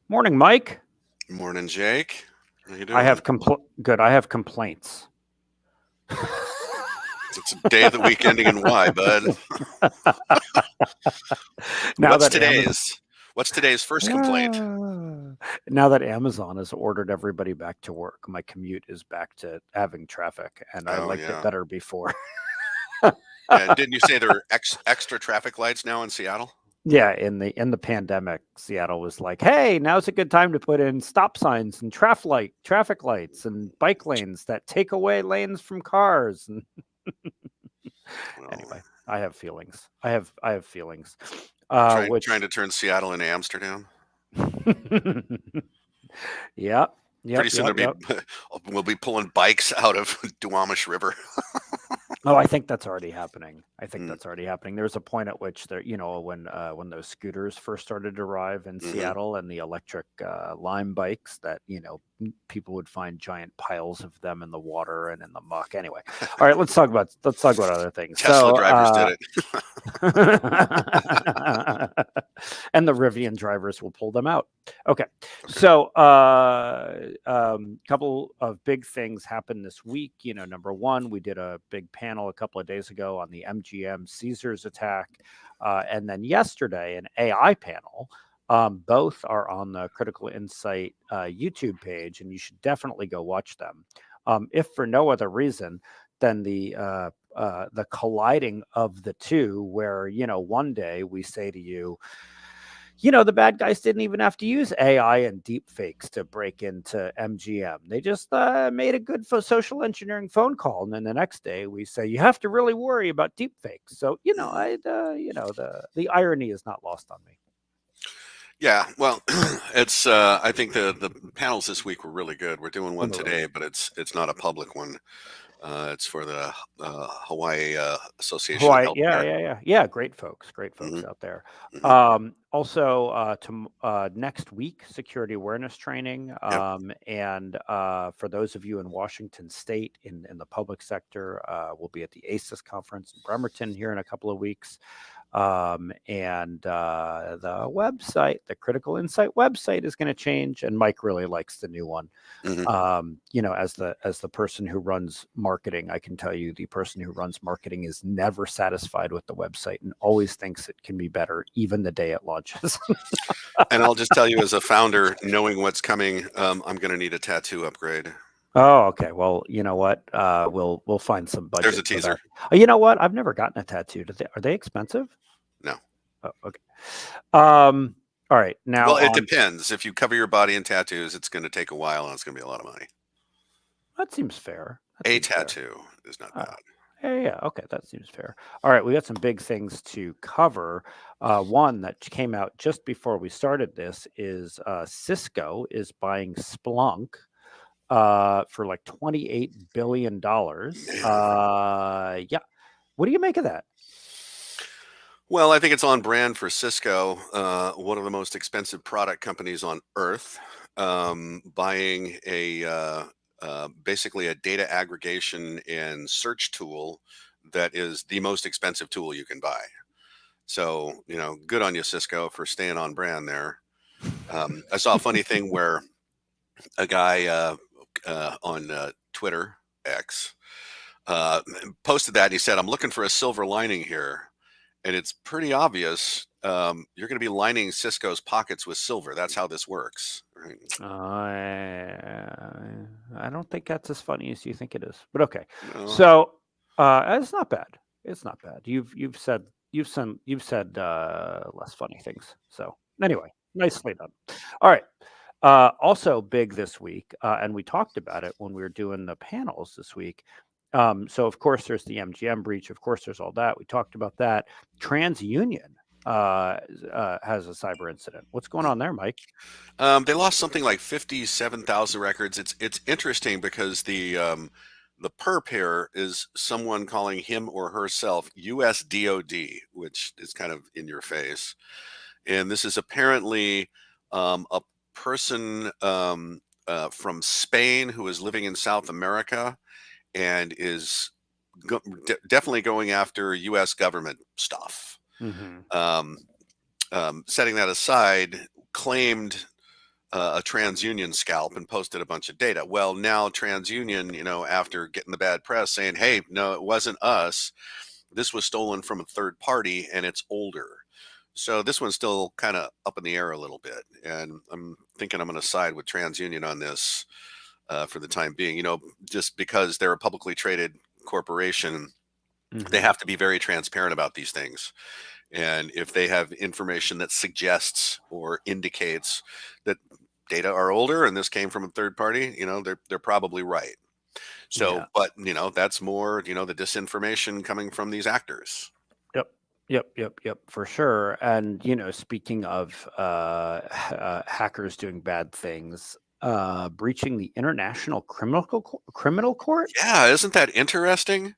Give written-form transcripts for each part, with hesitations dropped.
Morning, Mike. Morning, Jake. How you I doing? have good. I have complaints. It's a day of the week ending in Y, bud. now What's that Amazon today's? What's today's first complaint? now that Amazon has ordered everybody back to work, my commute is back to having traffic, and I Oh liked it yeah, better before. yeah. Didn't you say there are extra traffic lights now in Seattle? Yeah, in the pandemic, Seattle was like, "Hey, now's a good time to put in stop signs and traffic lights and bike lanes that take away lanes from cars." And Well, anyway, I have feelings. I have feelings. trying Which to turn Seattle into Amsterdam. Yep, Pretty yep, soon yep, yep. we'll be pulling bikes out of Duwamish River. Oh, I think that's already happening. I think Mm, that's already happening. There's a point at which there, when those scooters first started to arrive in hmm Seattle and the electric Lime bikes that people would find giant piles of them in the water and in the muck. Anyway, all right, let's talk about other things. Tesla So, drivers did it. and the Rivian drivers will pull them out. Okay, Okay. so couple of big things happened this week. Number one, we did a big panel a couple of days ago on the MGM Caesars attack, and then yesterday an AI panel. Both are on the Critical Insight YouTube page, and you should definitely go watch them. If for no other reason than the colliding of the two, where one day we say to you, the bad guys didn't even have to use AI and deep fakes to break into MGM. They just made a good social engineering phone call, and then the next day we say you have to really worry about deep fakes. So hmm the irony is not lost on me. Yeah, well, it's. I think the panels this week were really good. We're doing They one were really today, good. but it's not a public one. It's for the Hawaii Association of Hawaii, yeah, Healthcare. yeah, yeah, yeah. Great folks hmm out there. hmm Also, next week, security awareness training, Yep. and for those of you in Washington State in the public sector, we'll be at the ACES conference in Bremerton here in a couple of weeks. And the website, the Critical Insight website, is going to change, and Mike really likes the new one. hmm As the person who runs marketing, I can tell you the person who runs marketing is never satisfied with the website and always thinks it can be better, even the day it launches. And I'll just tell you, as a founder, knowing what's coming, I'm going to need a tattoo upgrade. Oh, okay. Well, you know what? We'll find some There's budget a for that. teaser. Oh, you know what? I've never gotten a tattoo. Are they expensive? No. Oh, okay. Um, all right. Now Well, it on. depends. If you cover your body in tattoos, it's going to take a while and it's going to be a lot of money. That seems fair. That A seems fair. tattoo is not Uh, bad. yeah, yeah. Okay, that seems fair. All right, we got some big things to cover. One that came out just before we started this is Cisco is buying Splunk for like $28 billion. Man. Yeah. What do you make of that? Well, I think it's on brand for Cisco, one of the most expensive product companies on earth, buying basically a data aggregation and search tool that is the most expensive tool you can buy. So, good on you, Cisco, for staying on brand there. I saw a funny thing where a guy on Twitter X uh, posted that and he said, "I'm looking for a silver lining here." And it's pretty obvious. You're going to be lining Cisco's pockets with silver. That's how this works, right? I don't think that's as funny as you think it is, but okay. No. So it's not bad. It's not bad. You've said less funny things. So anyway, nicely done. All right. Also big this week, and we talked about it when we were doing the panels this week. So of course there's the MGM breach. Of course there's all that. We talked about that. TransUnion has a cyber incident. What's going on there, Mike? They lost something like 57,000 records. It's interesting because the perp here is someone calling him or herself US DOD, which is kind of in your face. And this is apparently a person from Spain who is living in South America and is definitely going after U.S. government stuff. Hmm. Um, Setting that aside, claimed a TransUnion scalp and posted a bunch of data. Well, now TransUnion, after getting the bad press saying, hey, no, it wasn't us. This was stolen from a third party and it's older. So this one's still kind of up in the air a little bit. And I'm thinking I'm going to side with TransUnion on this for the time being, just because they're a publicly traded corporation. They have to be very transparent about these things. And if they have information that suggests or indicates that data are older and this came from a third party, they're probably right. So, Yeah. but that's more, the disinformation coming from these actors. Yep, for sure. And speaking of hackers doing bad things, breaching the International Criminal Court. Yeah, isn't that interesting?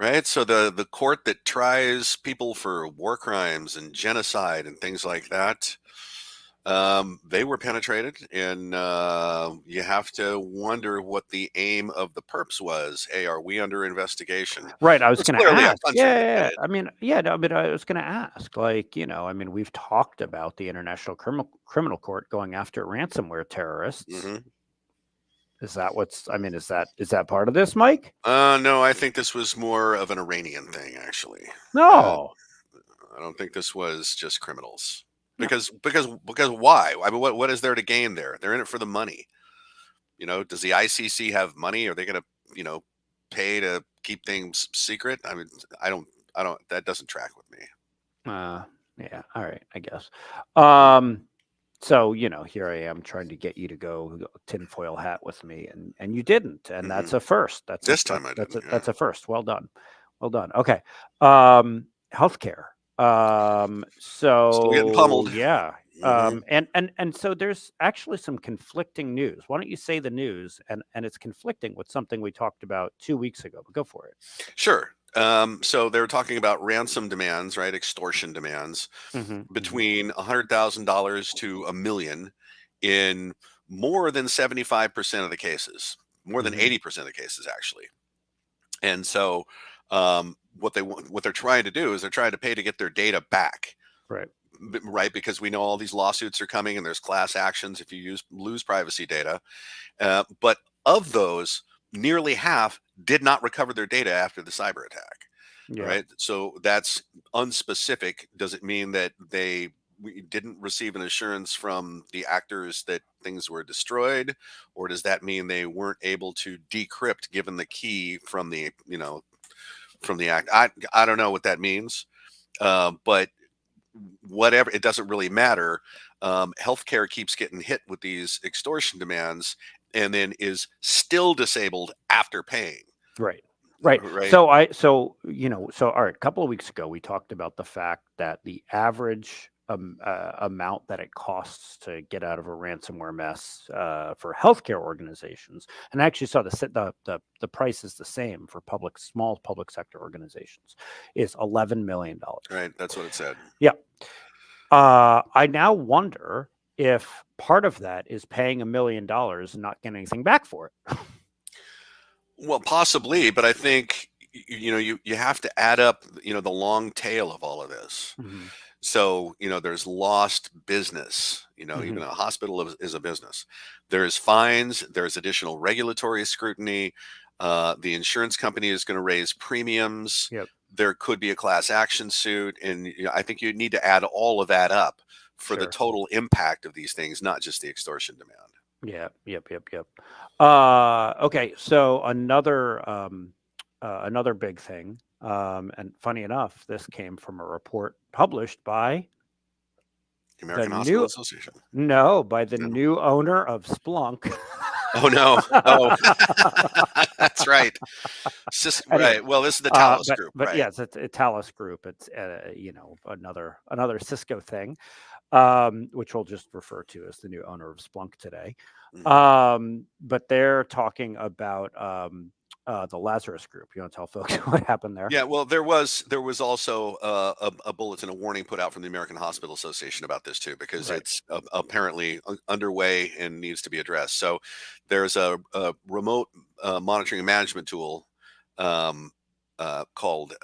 Right? So the court that tries people for war crimes and genocide and things like that, they were penetrated, and you have to wonder what the aim of the perps was. Hey, are we under investigation? Right, I was It's going to clearly a ask. country that did Yeah. it. I mean, yeah, no, but I was going to ask, like, we've talked about the International Criminal Court going after ransomware terrorists. Hmm. Is that what's? I mean, is that part of this, Mike? No, I think this was more of an Iranian thing, actually. Uh, No. I don't think this was just criminals. No. Because why? I mean, what is there to gain there? They're in it for the money. Does the ICC have money? Are they going to, pay to keep things secret? I mean, I don't. That doesn't track with me. Yeah. All right. I guess. So here I am trying to get you to go tinfoil hat with me, and you didn't, and that's a first. This time I didn't. Yeah. That's a first. Well done. Okay. Healthcare. Still getting So pummeled. yeah. Mhm. And so there's actually some conflicting news. Why don't you say the news? And it's conflicting with something we talked about 2 weeks ago. But go for it. Sure. So they were talking about ransom demands, right? Extortion demands between $100,000 to $1 million in more than 75% of the cases, more than 80% of the cases, actually. And so, what they're trying to do is they're trying to pay to get their data back, Right. right? Because we know all these lawsuits are coming and there's class actions if you lose privacy data. But of those, nearly half did not recover their data after the cyber attack. Yeah. Right. So that's unspecific. Does it mean that we didn't receive an assurance from the actors that things were destroyed, or does that mean they weren't able to decrypt given the key from the from the act? I don't know what that means, but whatever, it doesn't really matter. Healthcare keeps getting hit with these extortion demands, and then is still disabled after paying. Right. Right. Right. So all right, a couple of weeks ago we talked about the fact that the average amount that it costs to get out of a ransomware mess for healthcare organizations, and I actually saw the price is the same for small public sector organizations, is $11 million. Right. That's what it said. Yeah. I now wonder if part of that is paying $1 million and not getting anything back for it. Well, possibly, but I think you have to add up the long tail of all of this. So there's lost business. Even a hospital is a business. There's fines. There's additional regulatory scrutiny. The insurance company is going to raise premiums. Yep. There could be a class action suit, and I think you need to add all of that up for the Sure. total impact of these things, not just the extortion demand. Yeah. Yep. Okay. So another big thing, and funny enough, this came from a report published by American the Hospital new Association. by the No. new owner of Splunk. Oh no! Oh, that's right. Anyway, Right. Well, this is the Talos Group, but right? yes, it's a Talos Group. It's another Cisco thing, which we'll just refer to as the new owner of Splunk today. But they're talking about the Lazarus Group. You want to tell folks what happened there? Yeah. Well, there was also a bulletin, a warning put out from the American Hospital Association about this too, because Right. it's apparently underway and needs to be addressed. So there's a remote monitoring and management tool called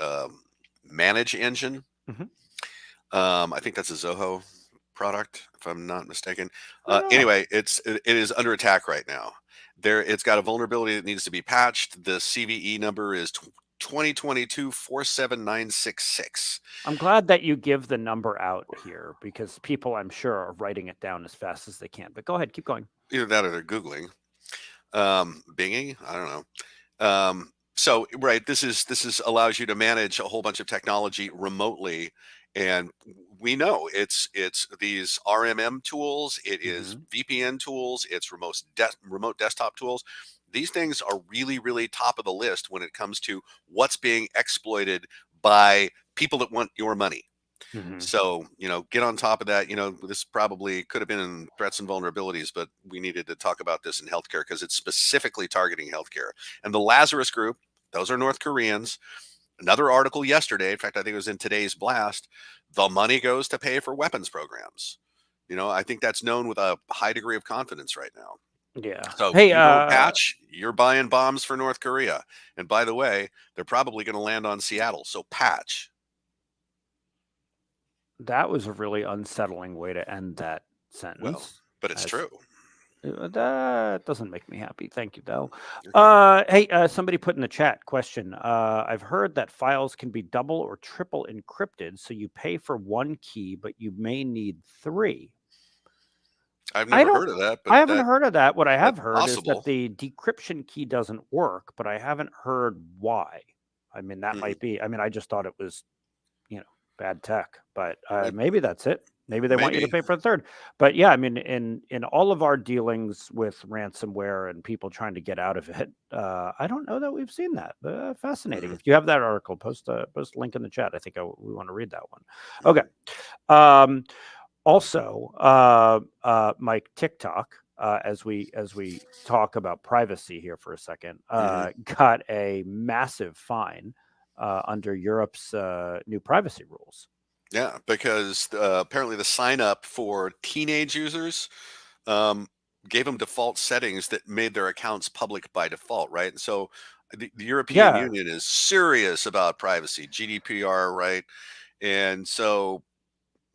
Manage Engine. Mhm. I think that's a Zoho product, if I'm not mistaken. I don't know. Anyway, it is under attack right now. It's got a vulnerability that needs to be patched. The CVE number is 2022 47966. I'm glad that you give the number out here because people, I'm sure, are writing it down as fast as they can. But go ahead, keep going. Either that or they're Googling. Binging, I don't know. So right, this is allows you to manage a whole bunch of technology remotely, and we know it's these RMM tools, it is Hmm. VPN tools, it's remote desktop tools. These things are really, really top of the list when it comes to what's being exploited by people that want your money. Hmm. So, get on top of that. This probably could have been in threats and vulnerabilities, but we needed to talk about this in healthcare because it's specifically targeting healthcare. And the Lazarus Group, those are North Koreans. Another article yesterday, in fact, I think it was in today's blast, the money goes to pay for weapons programs. I think that's known with a high degree of confidence right now. Yeah. So Hey, you don't patch, you're buying bombs for North Korea. And by the way, they're probably going to land on Seattle. So patch. that was a really unsettling way to end that Well, sentence. but it's As true. that doesn't make me happy. Thank you, though. Okay. Hey, somebody put in the chat question. I've heard that files can be double or triple encrypted, so you pay for one key, but you may need three. I've I never don't. heard of that, but I haven't heard of that. What I have that's heard is that possible. the decryption key doesn't work, but I haven't heard why. I mean, that Hmm. might be. I mean, I just thought it was, you know, bad tech, but It- maybe that's it. Maybe they want you to maybe. pay for the third. But yeah, I mean, in all of our dealings with ransomware and people trying to get out of it, I don't know that we've seen that. Fascinating. Mhm, If you have that article, post a link in the chat. I think we want to read that one. Okay. mhm, Um, also, Mike, TikTok, as we talk about privacy here for a second, mhm. got a massive fine under Europe's new privacy rules. Yeah, because apparently the sign up for teenage users um, gave them default settings that made their accounts public by default, right? And so the European Yeah. Union is serious about privacy, GDPR, right? And so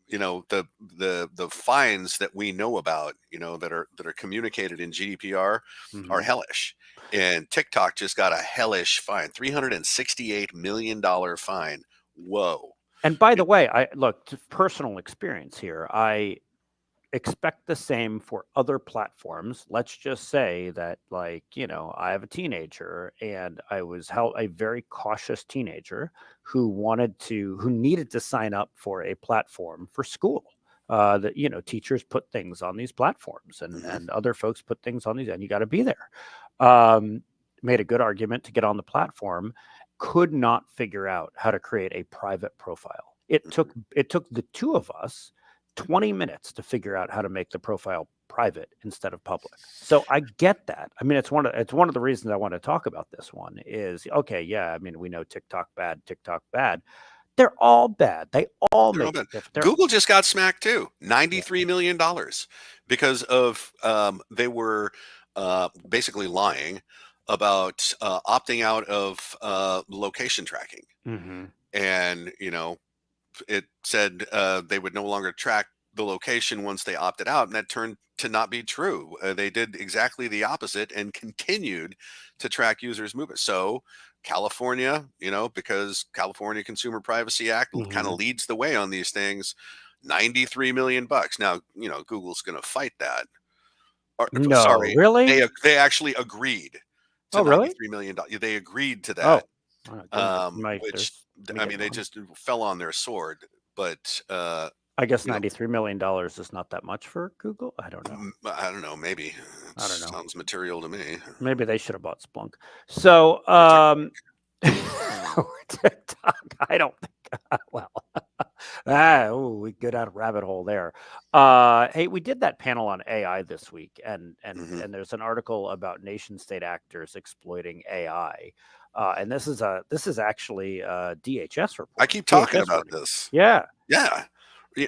the fines that we know about, that are communicated in GDPR are Hmm. hellish. And TikTok just got a hellish fine, $368 million fine. Whoa. And by You the way, I look to personal experience here. I expect the same for other platforms. Let's just say that, like, I have a teenager and I was a very cautious teenager who needed to sign up for a platform for school. That teachers put things on these platforms and Mhm, other folks put things on these, and you got to be there. Um, Made a good argument to get on the platform, could not figure out how to create a private profile. It mhm. took the two of us 20 minutes to figure out how to make the profile private instead of public. So I get that. I mean, it's one of the reasons I want to talk about this one is okay, yeah, I mean, we know TikTok bad. They're all bad. They all They're all make bad. it different. They're Google just got smacked too, Yeah. $93 million because of they were basically lying about opting out of location tracking. Hmm. And it said they would no longer track the location once they opted out, and that turned to not be true. They did exactly the opposite and continued to track users' movement. So California, because California Consumer Privacy Act kind Hmm. of leads the way on these things. 93 million bucks. Now, Google's going to fight that. Or, No, sorry, really? they actually agreed to Oh, really? 93 million dollars. They agreed to that, Oh, then which let me I get mean, they wrong. just fell on their sword. But I guess you know, $93 million is not that much for Google. I don't know. I don't know. Maybe it I don't know. sounds material to me. Maybe they should have bought Splunk. So, Or TikTok. or TikTok. I don't think. Well, we go down a rabbit hole there. Hey, we did that panel on AI this week, and Hmm. there's an article about nation state actors exploiting AI, and this is actually a DHS I reporting. keep talking DHS about reporting. this. Yeah, Yeah,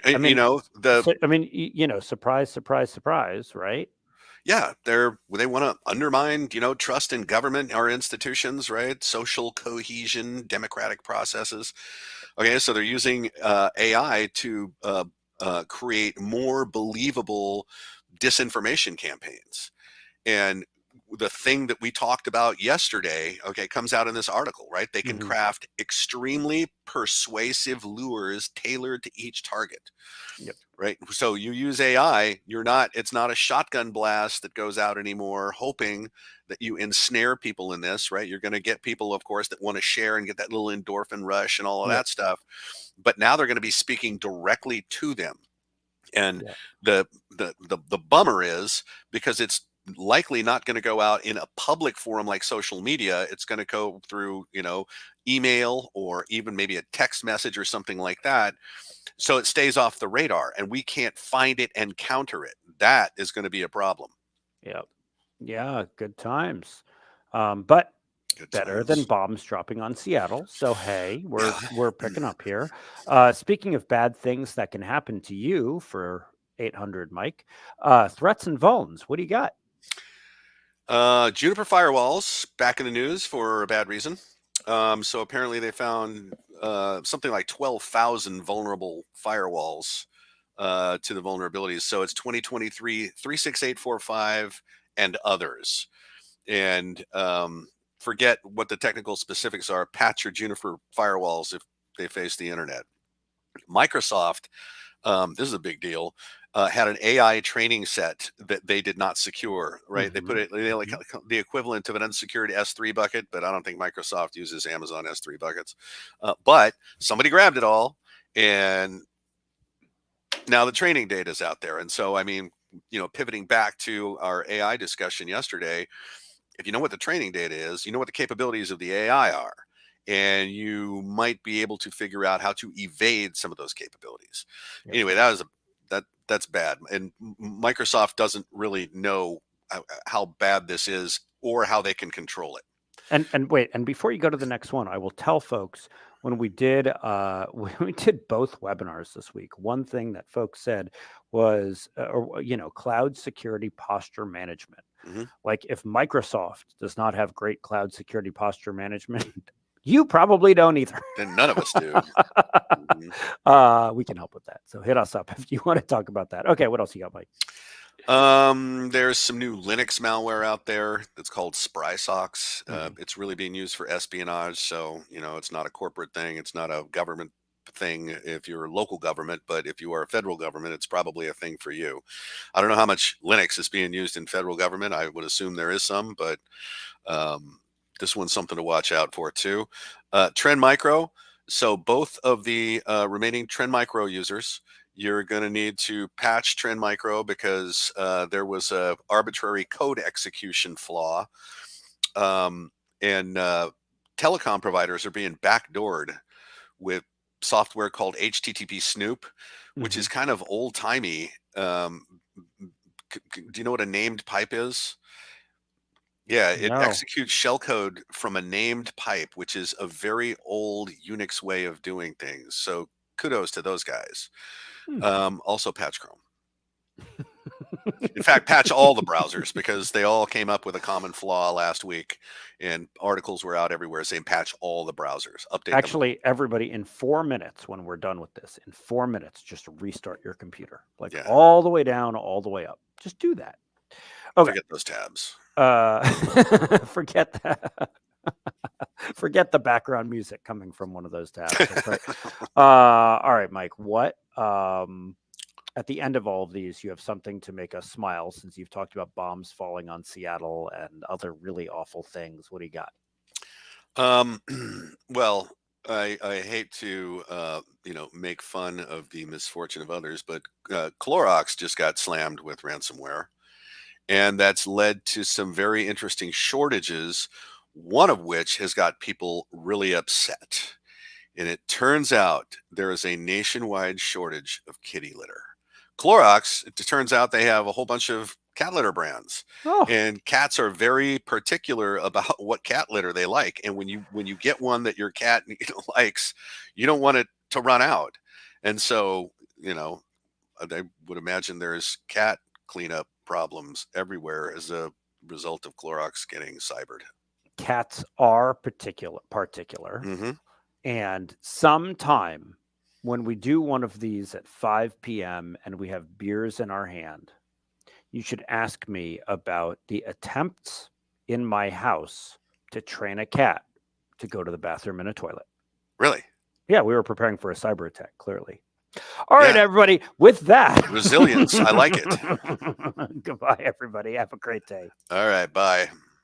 I mean, the so, I mean, surprise, surprise, surprise, right? yeah, they want to undermine trust in government, our institutions, right? Social cohesion, democratic processes. Okay, so they're using AI to create more believable disinformation campaigns. And the thing that we talked about yesterday, okay, comes out in this article, right? They can Hmm. craft extremely persuasive lures tailored to each target, Yep. right? So you use AI, it's not a shotgun blast that goes out anymore, hoping that you ensnare people in this, right? You're going to get people, of course, that want to share and get that little endorphin rush and all of Yep. that stuff. But now they're going to be speaking directly to them. And Yep. the bummer is, because it's likely not going to go out in a public forum like social media, it's going to go through, email or even maybe a text message or something like that. So it stays off the radar and we can't find it and counter it. That is going to be a problem. Yep. Yeah. Good times. But Good better than times. bombs dropping on Seattle. So hey, we're Yeah. we're picking up here. Speaking of bad things that can happen to you for 800, Mike, threats and vulns. What do you got? Juniper firewalls back in the news for a bad reason. So apparently they found something like 12,000 vulnerable firewalls to the vulnerabilities. So it's 2023 36845 and others. And forget what the technical specifics are. Patch your Juniper firewalls if they face the internet. Microsoft, this is a big deal, had an AI training set that they did not secure, right? They put Hmm. it, like the equivalent of an unsecured S3 bucket, but I don't think Microsoft uses Amazon S3 buckets. But somebody grabbed it all, and now the training data is out there. And so, I mean, pivoting back to our AI discussion yesterday, if you know what the training data is, you know what the capabilities of the AI are, and you might be able to figure out how to evade some of those capabilities. Yep. Anyway, that's bad, and Microsoft doesn't really know how bad this is or how they can control it. And wait, and before you go to the next one, I will tell folks when we did when we did both webinars this week, one thing that folks said was cloud security posture management. Hmm. Like if Microsoft does not have great cloud security posture management, you probably don't either. Then none of us do. Hmm. We can help with that. So hit us up if you want to talk about that. Okay, what else you got, Mike? There's some new Linux malware out there that's called SprySocks. Mhm. It's really being used for espionage. So, it's not a corporate thing. It's not a government thing if you're a local government, but if you are a federal government, it's probably a thing for you. I don't know how much Linux is being used in federal government. I would assume there is some, but um, this one's something to watch out for too. Trend Micro. So both of the remaining Trend Micro users, you're going to need to patch Trend Micro because there was a arbitrary code execution flaw, um, and telecom providers are being backdoored with software called HTTP Snoop, which is Mhm. kind of old timey. Do you know what a named pipe is? Yeah, it No. executes shellcode from a named pipe, which is a very old Unix way of doing things. So kudos to those guys. Hmm. Also patch Chrome. In fact, patch all the browsers because they all came up with a common flaw last week, and articles were out everywhere saying patch all the browsers, update them. Actually, everybody, in 4 minutes, when we're done with this, in 4 minutes, just restart your computer, like Yeah, all the way down, all the way up. Just do that. Okay. forget those tabs. Uh, forget that. Forget the background music coming from one of those tabs. That's right. All right, Mike. What at the end of all of these, you have something to make us smile since you've talked about bombs falling on Seattle and other really awful things. What do you got? Um, well, I hate to make fun of the misfortune of others, but Clorox just got slammed with ransomware, and that's led to some very interesting shortages. One of which has got people really upset, and it turns out there is a nationwide shortage of kitty litter. Clorox, it turns out they have a whole bunch of cat litter brands, Oh, and cats are very particular about what cat litter they like. And when you get one that your cat likes, you don't want it to run out. And so, I would imagine there's cat cleanup problems everywhere as a result of Clorox getting cybered. cats are particular, Hmm. and sometime. when we do one of these at 5 p.m. and we have beers in our hand, you should ask me about the attempts in my house to train a cat to go to the bathroom in a toilet. Really? Yeah, we were preparing for a cyber attack, clearly. All right, Yeah. everybody. With that, Resilience. I like it. goodbye, everybody. Have a great day. All right. Bye.